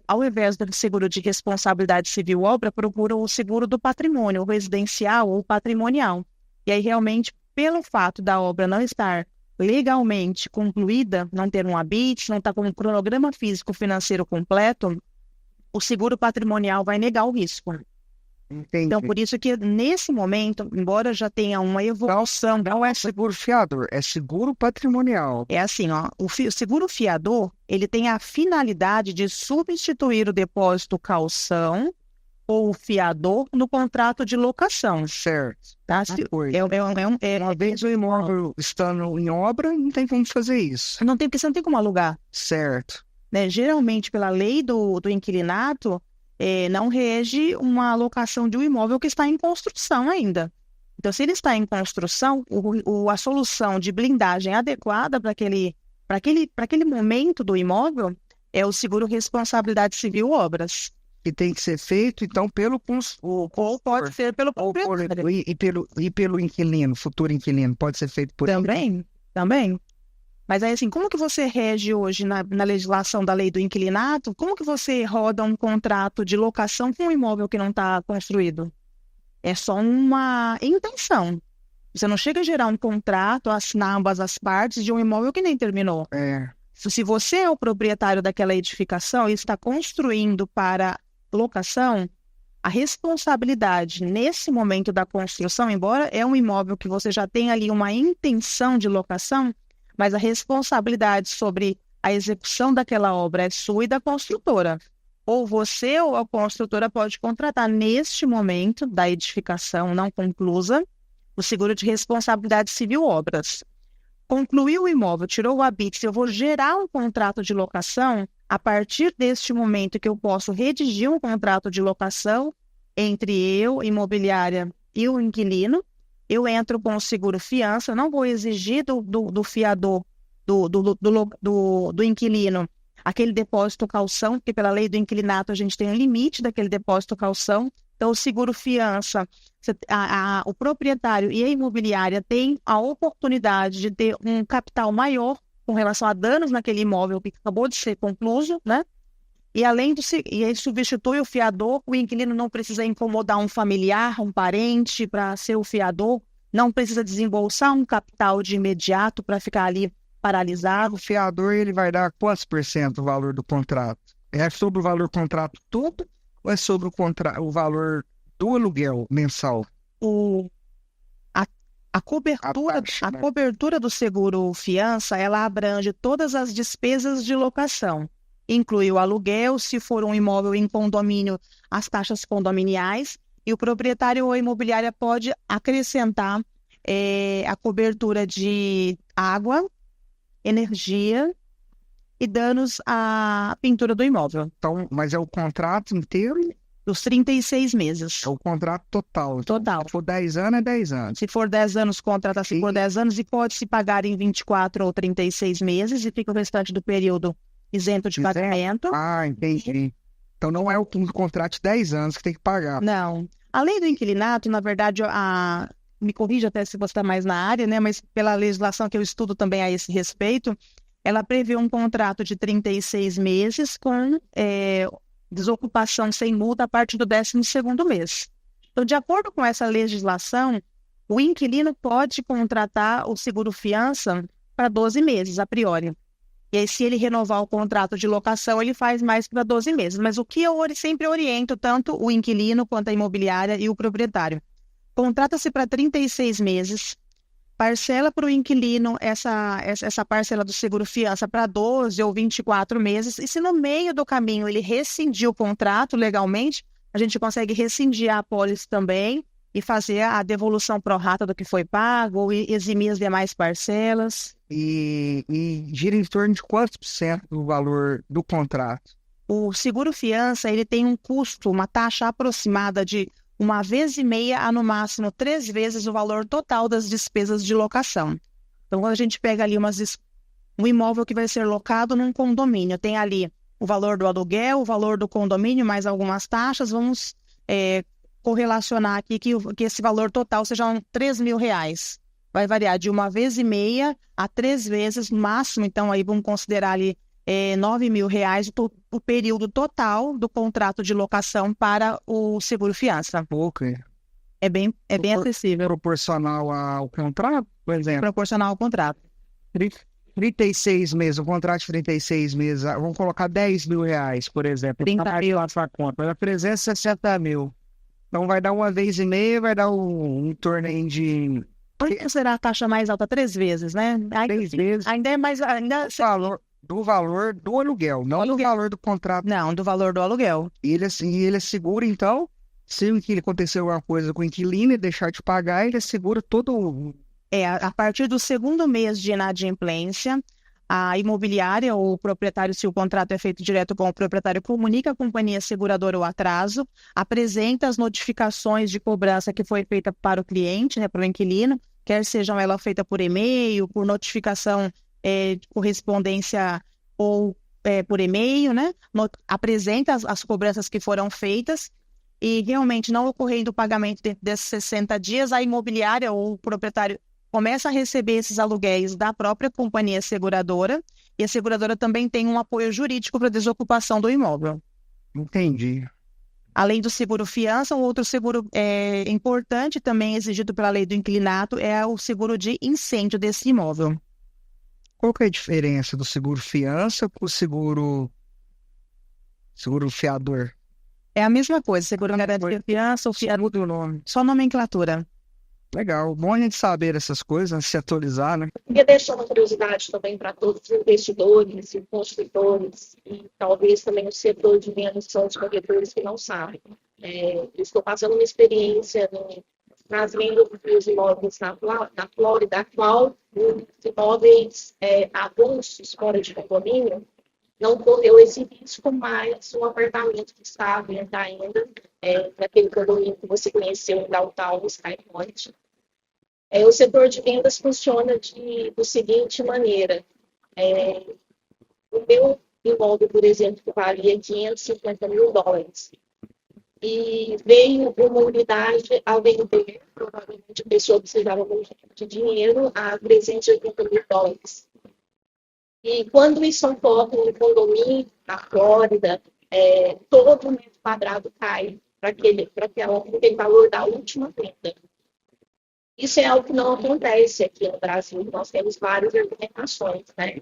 ao invés do seguro de responsabilidade civil obra, procuram o seguro do patrimônio, o residencial ou patrimonial. E aí, realmente, pelo fato da obra não estar legalmente concluída, não ter um habite, não estar com um cronograma físico-financeiro completo, o seguro patrimonial vai negar o risco. Entendi. Então, por isso que nesse momento, embora já tenha uma evolução, Não é seguro fiador, é seguro patrimonial. é assim, ó, o seguro fiador, ele tem a finalidade de substituir o depósito calção ou o fiador no contrato de locação, Certo. tá? Uma vez o imóvel estando em obra, não tem como fazer isso. Não tem, porque você não tem como alugar, Certo. né? Geralmente, pela lei do inquilinato, não rege uma alocação de um imóvel que está em construção ainda. Então, se ele está em construção, a solução de blindagem adequada para aquele momento do imóvel é o seguro responsabilidade civil obras. Que tem que ser feito, então, pelo Ou pode ser pelo proprietário. e pelo inquilino, futuro inquilino, pode ser feito por ele. Também. Mas aí, assim, como que você rege hoje na legislação da lei do inquilinato? Como que você roda um contrato de locação com um imóvel que não está construído? É só uma intenção. Você não chega a gerar um contrato, assinar ambas as partes de um imóvel que nem terminou. Se você é o proprietário daquela edificação e está construindo para locação, a responsabilidade nesse momento da construção, embora é um imóvel que você já tem ali uma intenção de locação, mas a responsabilidade sobre a execução daquela obra é sua e da construtora. Ou você ou a construtora pode contratar neste momento da edificação não conclusa o seguro de responsabilidade civil obras. Concluiu o imóvel, tirou o habite, eu vou gerar um contrato de locação. A partir deste momento que eu posso redigir um contrato de locação entre eu, imobiliária, e o inquilino, eu entro com o seguro fiança, eu não vou exigir do fiador, do inquilino, aquele depósito calção, porque pela lei do inquilinato a gente tem um limite daquele depósito calção. Então, o seguro fiança, o proprietário e a imobiliária têm a oportunidade de ter um capital maior com relação a danos naquele imóvel que acabou de ser concluído, né? E aí substitui o fiador, o inquilino não precisa incomodar um familiar, um parente para ser o fiador, não precisa desembolsar um capital de imediato para ficar ali paralisado. O fiador, ele vai dar quantos por cento do valor do contrato? É sobre o valor do contrato todo ou é sobre o valor do aluguel mensal? A cobertura do seguro fiança, ela abrange todas as despesas de locação. Inclui o aluguel, se for um imóvel em condomínio, as taxas condominiais, e o proprietário ou a imobiliária pode acrescentar a cobertura de água, energia e danos à pintura do imóvel. Então, mas é o contrato inteiro? Dos 36 meses. É o contrato total. Total. Se for 10 anos, é 10 anos. Se for 10 anos, contrata-se por 10 anos e pode-se pagar em 24 ou 36 meses e fica o restante do período isento de pagamento. Ah, entendi. Então não é o contrato de 10 anos que tem que pagar. Não. A lei do inquilinato, na verdade, me corrija até se você está mais na área, né? Mas pela legislação que eu estudo também a esse respeito, ela prevê um contrato de 36 meses com desocupação sem multa a partir do 12º mês. Então, de acordo com essa legislação, o inquilino pode contratar o seguro fiança para 12 meses, a priori. E aí, se ele renovar o contrato de locação, ele faz mais para 12 meses. Mas o que eu sempre oriento, tanto o inquilino quanto a imobiliária e o proprietário. Contrata-se para 36 meses, parcela para o inquilino essa parcela do seguro fiança para 12 ou 24 meses, e se no meio do caminho ele rescindir o contrato legalmente, a gente consegue rescindir a apólice também e fazer a devolução pro rata do que foi pago ou eximir as demais parcelas. E gira em torno de quantos por cento do valor do contrato? O seguro fiança, ele tem um custo, uma taxa aproximada de 1,5 a no máximo 3 vezes o valor total das despesas de locação. Então, quando a gente pega ali um imóvel que vai ser locado num condomínio, tem ali o valor do aluguel, o valor do condomínio, mais algumas taxas, vamos correlacionar aqui que esse valor total seja R$3.000. Vai variar de 1,5 a 3 vezes, no máximo, então aí vamos considerar ali R$9.000 o período total do contrato de locação para o seguro fiança. Pouco, É bem acessível. Proporcional ao contrato, por exemplo? Proporcional ao contrato. 36 meses, um contrato de 36 meses, vamos colocar R$ 10.000, por exemplo. 30 mil. A sua conta, vai 360 mil. Então vai dar uma vez e meia, vai dar um torno aí de Por que será a taxa mais alta? 3 vezes, né? 3 vezes Ainda é mais. Ainda... do valor do aluguel, não do valor do contrato. Não, do valor do aluguel. Ele é seguro, então, se acontecer alguma coisa com o inquilino e deixar de pagar, ele segura todo. A partir do segundo mês de inadimplência, a imobiliária ou o proprietário, se o contrato é feito direto com o proprietário, comunica à companhia seguradora o atraso, apresenta as notificações de cobrança que foi feita para o cliente, né, para o inquilino, quer sejam ela feita por e-mail, por notificação de correspondência ou por e-mail, né? Apresenta as cobranças que foram feitas e realmente não ocorrendo o pagamento dentro desses 60 dias, a imobiliária ou o proprietário começa a receber esses aluguéis da própria companhia seguradora e a seguradora também tem um apoio jurídico para a desocupação do imóvel. Entendi. Além do seguro fiança, um outro seguro importante também exigido pela lei do inquilinato é o seguro de incêndio desse imóvel. Qual que é a diferença do seguro fiança com o seguro fiador? É a mesma coisa, seguro garantia fiança ou fiador. Muda o nome. Só nomenclatura. Legal, bom a gente saber essas coisas, se atualizar, né? Queria deixar uma curiosidade também para todos os investidores e construtores, e talvez também o setor de vendas, são os corretores que não sabem. Eu estou passando uma experiência nas vendas dos imóveis na Flórida, a qual os imóveis avulsos fora de condomínio não correu esse risco, mas um apartamento que está à venda ainda, naquele condomínio que você conheceu em Downtown, Skypoint. O setor de vendas funciona da seguinte maneira. O meu imóvel, por exemplo, que valia $550 mil, e veio uma unidade a vender, provavelmente a pessoa precisava muito de dinheiro, a $380 mil. E quando isso ocorre no condomínio, na Flórida, todo o metro quadrado cai para aquele valor da última venda. Isso é algo que não acontece aqui no Brasil. Nós temos várias argumentações, né?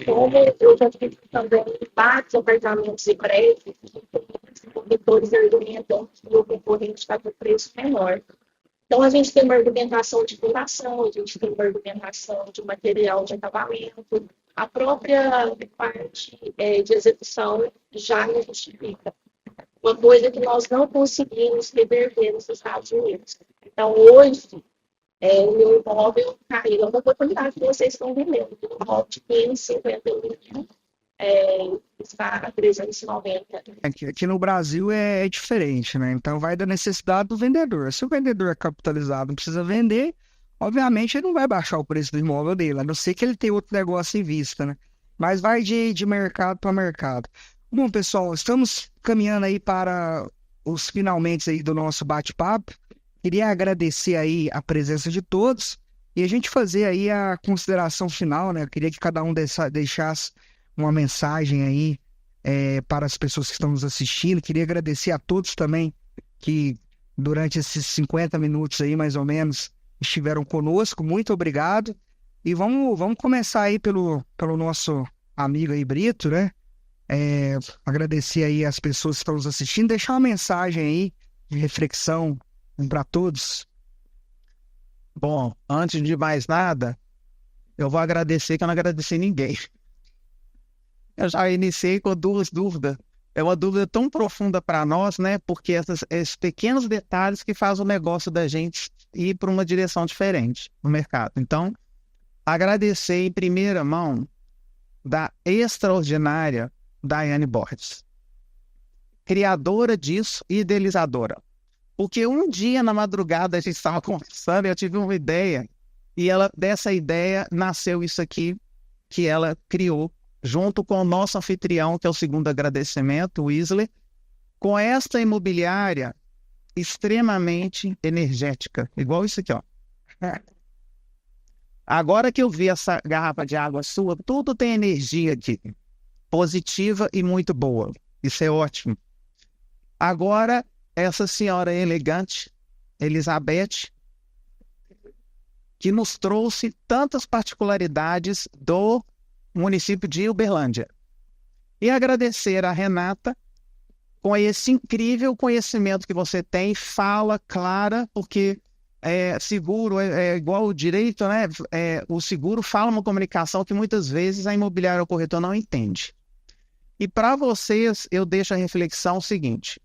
Como eu já tive também vários apartamentos e prédios que os corretores argumentam que o concorrente está com preço menor. Então, a gente tem uma argumentação de fundação, a gente tem uma argumentação de material de acabamento, a própria parte de execução já não justifica. Uma coisa que nós não conseguimos reverter nos Estados Unidos. Então, hoje, o meu imóvel caiu, é uma oportunidade que vocês estão vendendo. Um imóvel de 550 mil está a 390. Aqui no Brasil é diferente, né? Então vai da necessidade do vendedor. Se o vendedor é capitalizado, não precisa vender, obviamente ele não vai baixar o preço do imóvel dele, a não ser que ele tenha outro negócio em vista, né? Mas vai de mercado para mercado. Bom, pessoal, estamos caminhando aí para os finalmente aí do nosso bate-papo. Queria agradecer aí a presença de todos e a gente fazer aí a consideração final, né? Eu queria que cada um deixasse uma mensagem aí para as pessoas que estão nos assistindo. Queria agradecer a todos também que durante esses 50 minutos aí, mais ou menos, estiveram conosco. Muito obrigado. E vamos começar aí pelo nosso amigo aí, Brito, né? Agradecer aí as pessoas que estão nos assistindo, deixar uma mensagem aí de reflexão para todos. Bom, antes de mais nada, eu vou agradecer que eu não agradeci ninguém. Eu já iniciei com duas dúvidas. É uma dúvida tão profunda para nós, né? Porque esses pequenos detalhes que fazem o negócio da gente ir para uma direção diferente no mercado. Então, agradecer em primeira mão da extraordinária Daiane Borges, criadora disso e idealizadora. Porque um dia na madrugada a gente estava conversando e eu tive uma ideia e dessa ideia nasceu isso aqui que ela criou junto com o nosso anfitrião, que é o segundo agradecimento, o Wesley, com esta imobiliária extremamente energética, igual isso aqui, ó. Agora que eu vi essa garrafa de água sua, tudo tem energia aqui, positiva e muito boa. Isso é ótimo. Agora, essa senhora elegante, Elizabeth, que nos trouxe tantas particularidades do município de Uberlândia. E agradecer a Renata com esse incrível conhecimento que você tem, fala clara, porque seguro é igual o direito, né? O seguro fala uma comunicação que muitas vezes a imobiliária ou o corretor não entende. E para vocês, eu deixo a reflexão seguinte.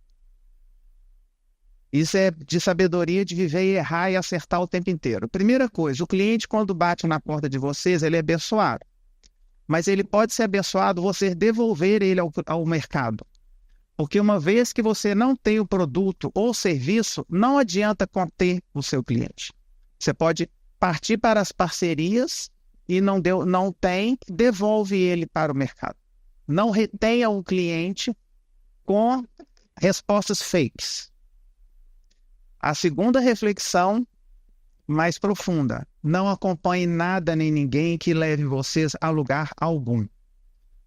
Isso é de sabedoria de viver e errar e acertar o tempo inteiro. Primeira coisa, o cliente, quando bate na porta de vocês, ele é abençoado. Mas ele pode ser abençoado você devolver ele ao mercado. Porque uma vez que você não tem o produto ou serviço, não adianta conter o seu cliente. Você pode partir para as parcerias e não tem, devolve ele para o mercado. Não retenha o cliente com respostas fakes. A segunda reflexão, mais profunda, não acompanhe nada nem ninguém que leve vocês a lugar algum.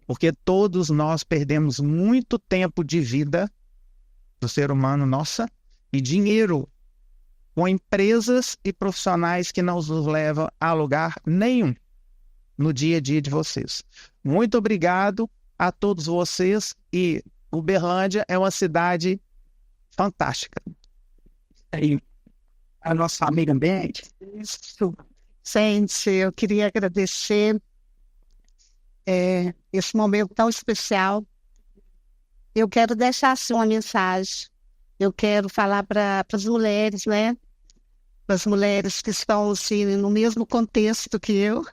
Porque todos nós perdemos muito tempo de vida do ser humano, nossa, e dinheiro com empresas e profissionais que não nos levam a lugar nenhum no dia a dia de vocês. Muito obrigado a todos vocês, e Uberlândia é uma cidade fantástica. Aí, a nossa amiga Beth. Isso. Gente, eu queria agradecer esse momento tão especial. Eu quero deixar assim uma mensagem. Eu quero falar para as mulheres, né? Para as mulheres que estão assim, no mesmo contexto que eu,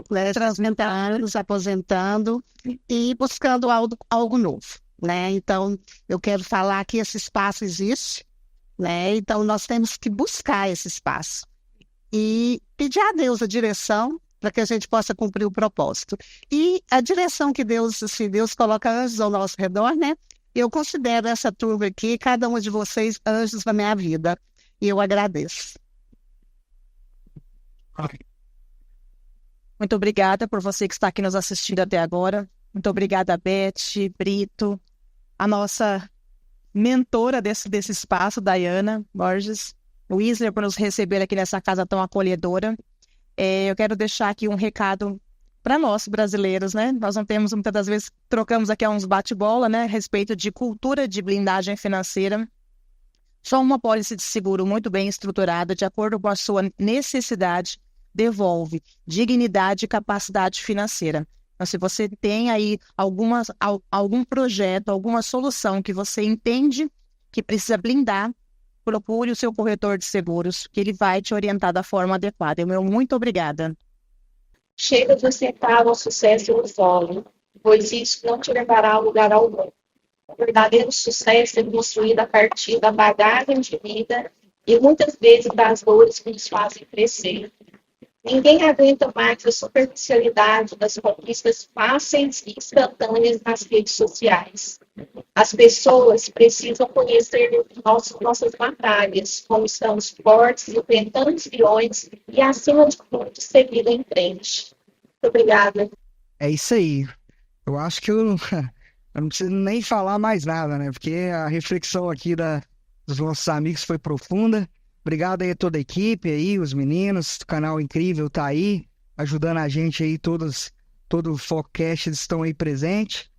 né? Transmentando, se aposentando e buscando algo novo, né? Então, eu quero falar que esse espaço existe, né? Então, nós temos que buscar esse espaço e pedir a Deus a direção para que a gente possa cumprir o propósito. E a direção que Deus coloca anjos ao nosso redor, né? Eu considero essa turma aqui, cada uma de vocês, anjos na minha vida. E eu agradeço. Muito obrigada por você que está aqui nos assistindo até agora. Muito obrigada, Beth, Brito, a nossa mentora desse espaço, Dayana Borges, o Isler, por nos receber aqui nessa casa tão acolhedora. Eu quero deixar aqui um recado para nós, brasileiros, né? Nós não temos, muitas das vezes, trocamos aqui uns bate-bola, né? A respeito de cultura de blindagem financeira. Só uma pólice de seguro muito bem estruturada, de acordo com a sua necessidade, devolve dignidade e capacidade financeira. Então, se você tem aí algum projeto, alguma solução que você entende que precisa blindar, procure o seu corretor de seguros, que ele vai te orientar da forma adequada. Meu muito obrigada. Chega de aceitar o sucesso ilusório, pois isso não te levará a lugar algum. O verdadeiro sucesso é construído a partir da bagagem de vida e muitas vezes das dores que nos fazem crescer. Ninguém aguenta mais a superficialidade das conquistas fáceis e instantâneas nas redes sociais. As pessoas precisam conhecer nossas batalhas, como estamos fortes, enfrentando os leões e, acima de tudo, seguir em frente. Muito obrigada. É isso aí. Eu acho que eu não preciso nem falar mais nada, né? Porque a reflexão aqui dos nossos amigos foi profunda. Obrigado aí a toda a equipe aí, os meninos, o canal incrível tá aí, ajudando a gente aí, todo o Focast estão aí presentes.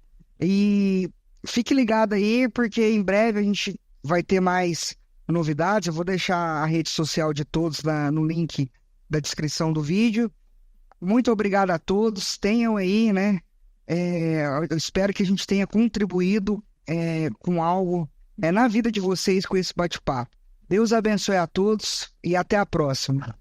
E fique ligado aí, porque em breve a gente vai ter mais novidades. Eu vou deixar a rede social de todos no link da descrição do vídeo. Muito obrigado a todos, tenham aí, né? Eu espero que a gente tenha contribuído com algo na vida de vocês com esse bate-papo. Deus abençoe a todos e até a próxima.